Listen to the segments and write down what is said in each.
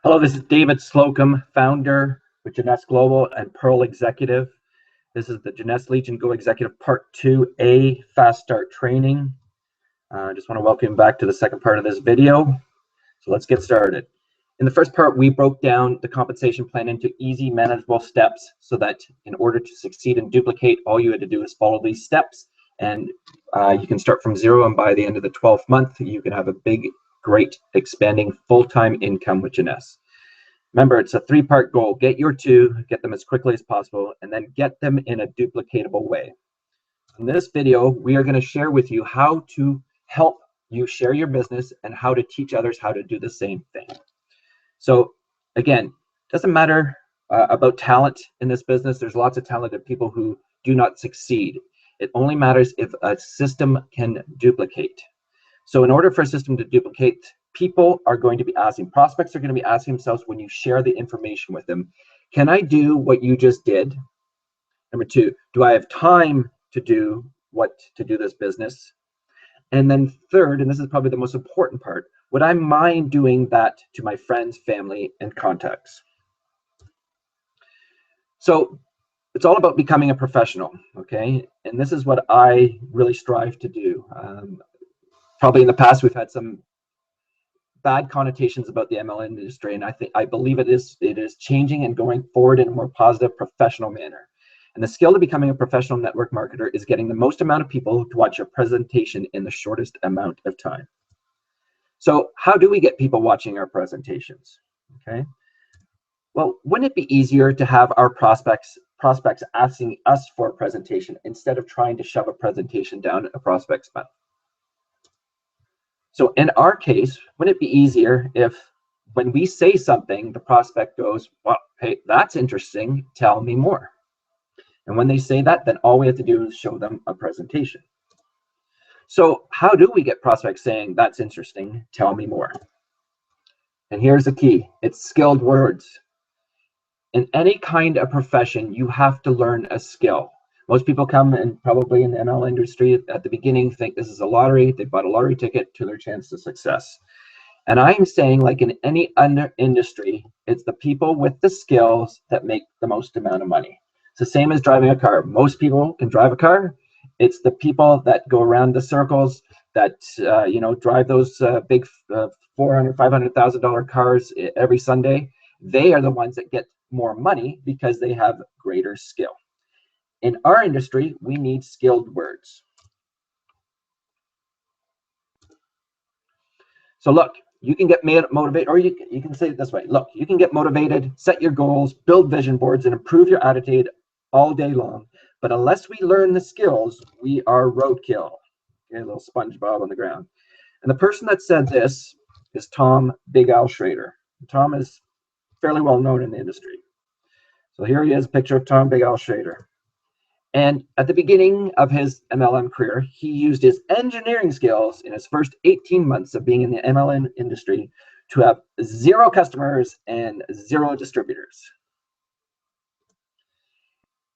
Hello, this is David Slocombe, founder with Jeunesse Global and Pearl Executive. This is the Jeunesse Legion Go Executive Part 2A Fast Start Training. I just want to welcome you back to the second part of this video. So let's get started. In the first part, we broke down the compensation plan into easy, manageable steps so that in order to succeed and duplicate, all you had to do is follow these steps, and you can start from zero, and by the end of the 12th month, you can have a big, great, expanding full-time income with Jeunesse. Remember, it's a three-part goal. Get your two, get them as quickly as possible, and then get them in a duplicatable way. In this video, we are going to share with you how to help you share your business and how to teach others how to do the same thing. So again, doesn't matter about talent in this business. There's lots of talented people who do not succeed. It only matters if a system can duplicate. So in order for a system to duplicate, people are going to be asking, prospects are going to be asking themselves when you share the information with them, can I do what you just did? Number two, do I have time to do this business? And then third, and this is probably the most important part, would I mind doing that to my friends, family, and contacts? So it's all about becoming a professional, okay? And this is what I really strive to do. Probably in the past, we've had some bad connotations about the MLM industry, and I believe it is changing and going forward in a more positive, professional manner. And the skill to becoming a professional network marketer is getting the most amount of people to watch your presentation in the shortest amount of time. So how do we get people watching our presentations? Okay. Well, wouldn't it be easier to have our prospects asking us for a presentation instead of trying to shove a presentation down a prospect's mouth? So in our case, wouldn't it be easier if when we say something, the prospect goes, well, hey, that's interesting, tell me more. And when they say that, then all we have to do is show them a presentation. So how do we get prospects saying, that's interesting, tell me more? And here's the key, it's skilled words. In any kind of profession, you have to learn a skill. Most people come and probably in the ML industry at the beginning think this is a lottery. They bought a lottery ticket to their chance to success. And I'm saying, like in any other industry, it's the people with the skills that make the most amount of money. It's the same as driving a car. Most people can drive a car. It's the people that go around the circles that drive those big $400,000, $500,000 cars every Sunday. They are the ones that get more money because they have greater skill. In our industry, we need skilled words. So look, you can get motivated, or you can say it this way. Look, you can get motivated, set your goals, build vision boards, and improve your attitude all day long. But unless we learn the skills, we are roadkill. Okay, a little SpongeBob on the ground. And the person that said this is Tom Big Al Schrader. Tom is fairly well known in the industry. So here he is, a picture of Tom Big Al Schrader. And at the beginning of his MLM career, he used his engineering skills in his first 18 months of being in the MLM industry to have 0 customers and 0 distributors.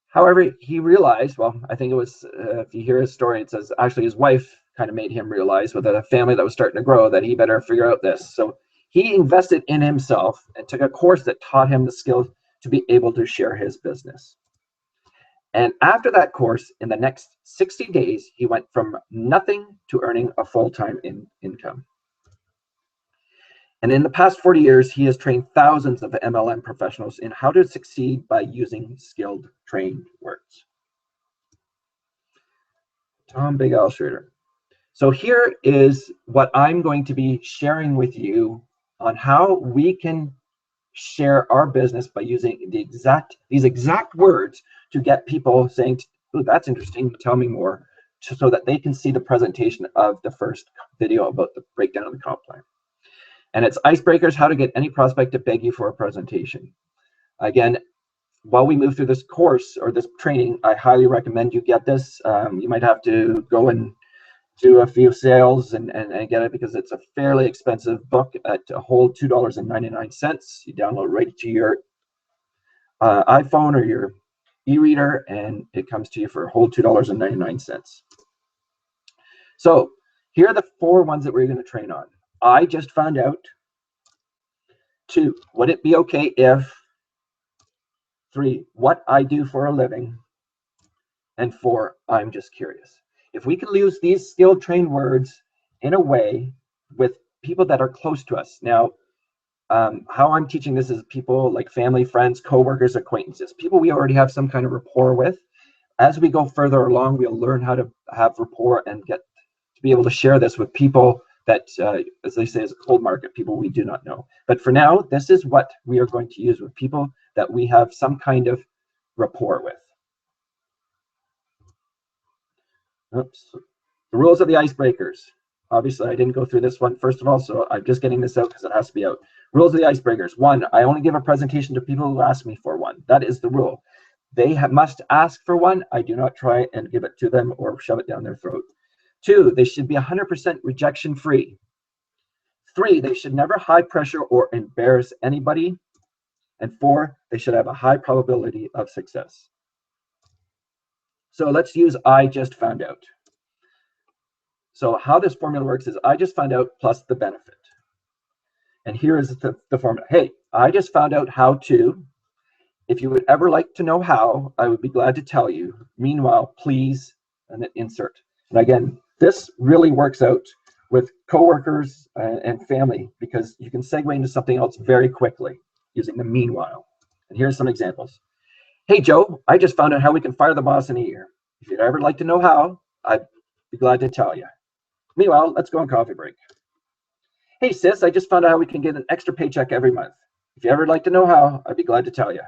However, he realized, well, I think it was, if you hear his story, it says actually his wife kind of made him realize with a family that was starting to grow that he better figure out this. So he invested in himself and took a course that taught him the skills to be able to share his business. And after that course, in the next 60 days, he went from nothing to earning a full-time income. And in the past 40 years, he has trained thousands of MLM professionals in how to succeed by using skilled, trained words. Tom Big Al Schrader. So here is what I'm going to be sharing with you on how we can share our business by using these exact words to get people saying, oh, that's interesting, tell me more, so that they can see the presentation of the first video about the breakdown of the comp plan. And it's icebreakers, how to get any prospect to beg you for a presentation. Again, while we move through this course or this training, I highly recommend you get this. You might have to go and do a few sales and get it, because it's a fairly expensive book at a whole $2.99. You download right to your iPhone or your e-reader, and it comes to you for a whole $2.99. So here are the 4 ones that we're going to train on. I just found out 2, would it be okay if? 3, what I do for a living. And 4, I'm just curious. If we can use these skill trained words in a way with people that are close to us. Now, how I'm teaching this is people like family, friends, coworkers, acquaintances, people we already have some kind of rapport with. As we go further along, we'll learn how to have rapport and get to be able to share this with people that, as they say, is a cold market, people we do not know. But for now, this is what we are going to use with people that we have some kind of rapport with. Oops. The rules of the icebreakers. Obviously, I didn't go through this one first of all, so I'm just getting this out because it has to be out. Rules of the icebreakers. 1, I only give a presentation to people who ask me for one. That is the rule. They must ask for one. I do not try and give it to them or shove it down their throat. 2, they should be 100% rejection free. 3, they should never high pressure or embarrass anybody. And 4, they should have a high probability of success. So let's use I just found out. So how this formula works is I just found out plus the benefit. And here is the formula. Hey, I just found out how to. If you would ever like to know how, I would be glad to tell you. Meanwhile, please, and then insert. And again, this really works out with coworkers and family because you can segue into something else very quickly using the meanwhile. And here's some examples. Hey, Joe, I just found out how we can fire the boss in a year. If you'd ever like to know how, I'd be glad to tell you. Meanwhile, let's go on coffee break. Hey, sis, I just found out how we can get an extra paycheck every month. If you ever like to know how, I'd be glad to tell you.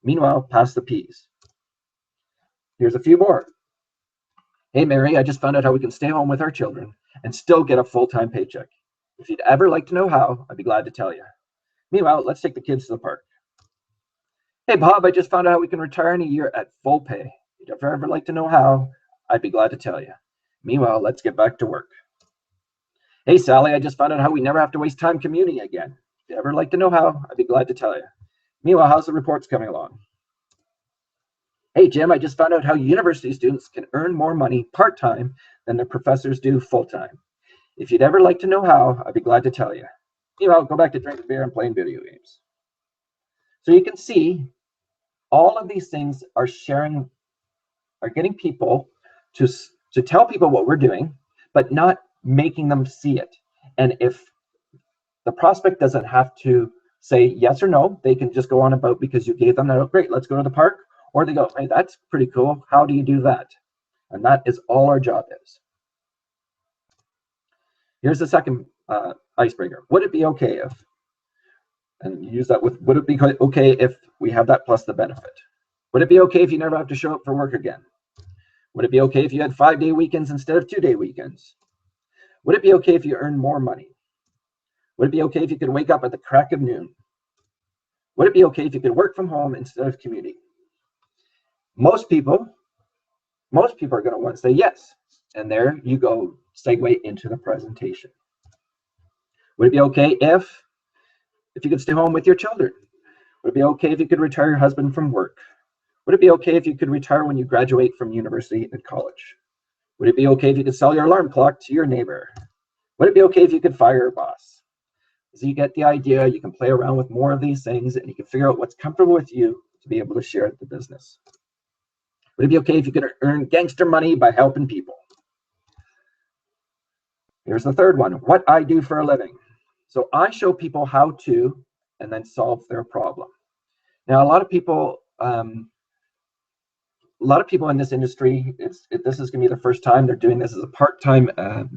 Meanwhile, pass the peas. Here's a few more. Hey, Mary, I just found out how we can stay home with our children and still get a full-time paycheck. If you'd ever like to know how, I'd be glad to tell you. Meanwhile, let's take the kids to the park. Hey, Bob, I just found out how we can retire in a year at full pay. If you'd ever like to know how, I'd be glad to tell you. Meanwhile, let's get back to work. Hey, Sally, I just found out how we never have to waste time commuting again. If you'd ever like to know how, I'd be glad to tell you. Meanwhile, how's the reports coming along? Hey, Jim, I just found out how university students can earn more money part-time than their professors do full-time. If you'd ever like to know how, I'd be glad to tell you. Meanwhile, go back to drinking beer and playing video games. So you can see all of these things are getting people to tell people what we're doing, but not making them see it. And if the prospect doesn't have to say yes or no, they can just go on about because you gave them that, great, let's go to the park. Or they go, hey, that's pretty cool. How do you do that? And that is all our job is. Here's the second icebreaker. Would it be okay if, and use that with, would it be okay if we have that plus the benefit? Would it be okay if you never have to show up for work again? Would it be okay if you had 5-day weekends instead of 2-day weekends? Would it be okay if you earned more money? Would it be okay if you could wake up at the crack of noon? Would it be okay if you could work from home instead of commuting? Most people are going to want to say yes. And there you go, segue into the presentation. Would it be okay if you could stay home with your children? Would it be okay if you could retire your husband from work? Would it be okay if you could retire when you graduate from university and college? Would it be okay if you could sell your alarm clock to your neighbor? Would it be okay if you could fire your boss? So you get the idea, you can play around with more of these things and you can figure out what's comfortable with you to be able to share the business. Would it be okay if you could earn gangster money by helping people? Here's the third one, what I do for a living. So I show people how to, and then solve their problem. Now, a lot of people in this industry, this is going to be their first time. They're doing this as a part-time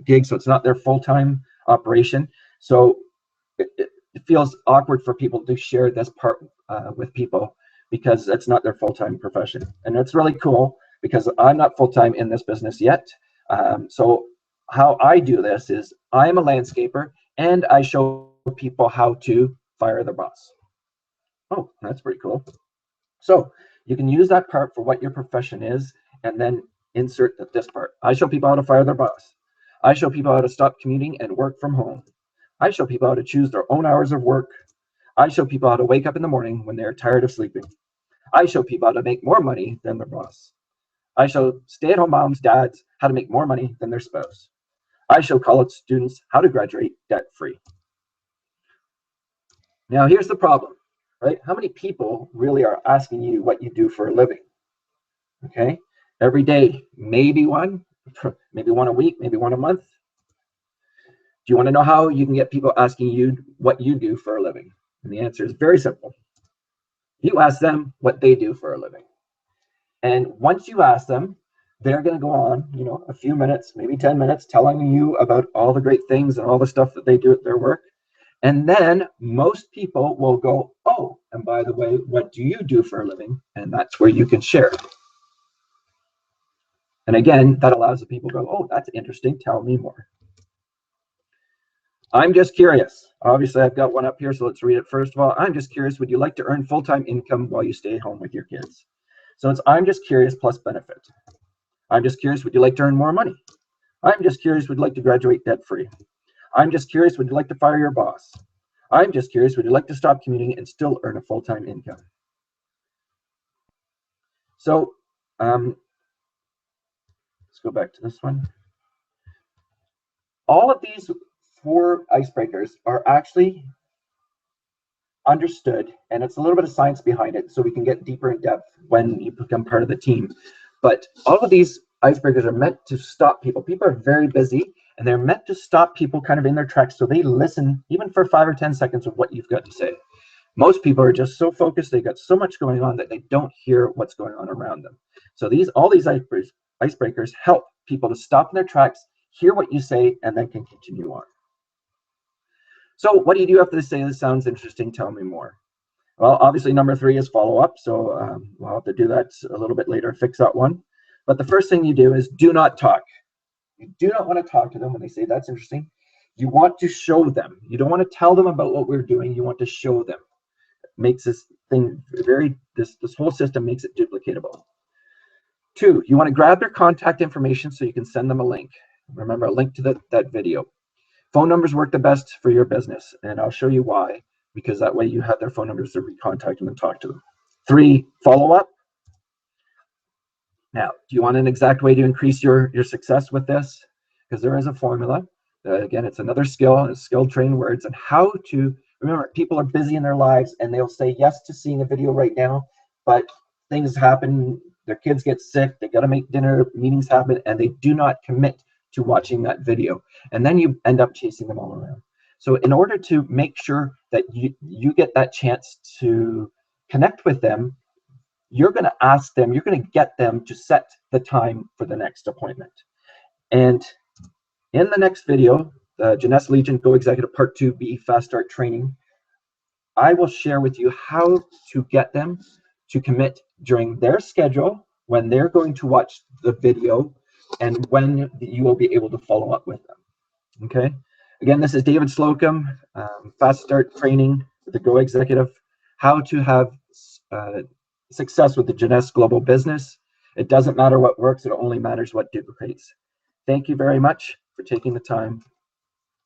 gig, so it's not their full-time operation. So it feels awkward for people to share this part with people because it's not their full-time profession. And it's really cool because I'm not full-time in this business yet. So how I do this is I am a landscaper and I show people how to fire their boss. Oh, that's pretty cool. So you can use that part for what your profession is and then insert this part. I show people how to fire their boss. I show people how to stop commuting and work from home. I show people how to choose their own hours of work. I show people how to wake up in the morning when they're tired of sleeping. I show people how to make more money than their boss. I show stay-at-home moms, dads, how to make more money than their spouse. I show college students how to graduate debt-free. Now, here's the problem, right? How many people really are asking you what you do for a living? Okay, every day, maybe one a week, maybe one a month. Do you want to know how you can get people asking you what you do for a living? And the answer is very simple. You ask them what they do for a living. And once you ask them, they're going to go on, a few minutes, maybe 10 minutes, telling you about all the great things and all the stuff that they do at their work. And then most people will go, oh, and by the way, what do you do for a living? And that's where you can share. And again, that allows the people to go, oh, that's interesting. Tell me more. I'm just curious. Obviously, I've got one up here, so let's read it. First of all, I'm just curious, would you like to earn full-time income while you stay home with your kids? So it's I'm just curious plus benefit. I'm just curious, would you like to earn more money? I'm just curious, would you like to graduate debt-free? I'm just curious, would you like to fire your boss? I'm just curious, would you like to stop commuting and still earn a full-time income? So let's go back to this one. All of these 4 icebreakers are actually understood, and it's a little bit of science behind it, so we can get deeper in depth when you become part of the team. But all of these icebreakers are meant to stop people. People are very busy, and they're meant to stop people kind of in their tracks, so they listen even for 5 or 10 seconds of what you've got to say. Most people are just so focused, they've got so much going on that they don't hear what's going on around them. So all these icebreakers help people to stop in their tracks, hear what you say, and then can continue on. So what do you do after this? Say this sounds interesting, tell me more. Well, obviously number 3 is follow up, so we'll have to do that a little bit later, fix that one. But the first thing you do is do not talk. You do not want to talk to them when they say that's interesting. You want to show them. You don't want to tell them about what we're doing, you want to show them. It makes this thing this whole system makes it duplicatable. 2, you want to grab their contact information so you can send them a link. Remember, a link to that video. Phone numbers work the best for your business, and I'll show you why, because that way you have their phone numbers to contact them and talk to them. 3, follow up. Now, do you want an exact way to increase your success with this? Because there is a formula. Again, it's another skill, it's skilled trained words, and how to, remember, people are busy in their lives, and they'll say yes to seeing a video right now, but things happen, their kids get sick, they got to make dinner, meetings happen, and they do not commit to watching that video, and then you end up chasing them all around. So in order to make sure that you get that chance to connect with them, you're going to ask them, you're going to get them to set the time for the next appointment. And in the next video, the Jeunesse Legion Go Executive Part 2B Fast Start Training, I will share with you how to get them to commit during their schedule, when they're going to watch the video, and when you will be able to follow up with them. Okay. Again, this is David Slocombe, Fast Start Training with the Go Executive, how to have success with the Jeunesse Global business. It doesn't matter what works, it only matters what duplicates. Thank you very much for taking the time.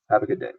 Have a good day.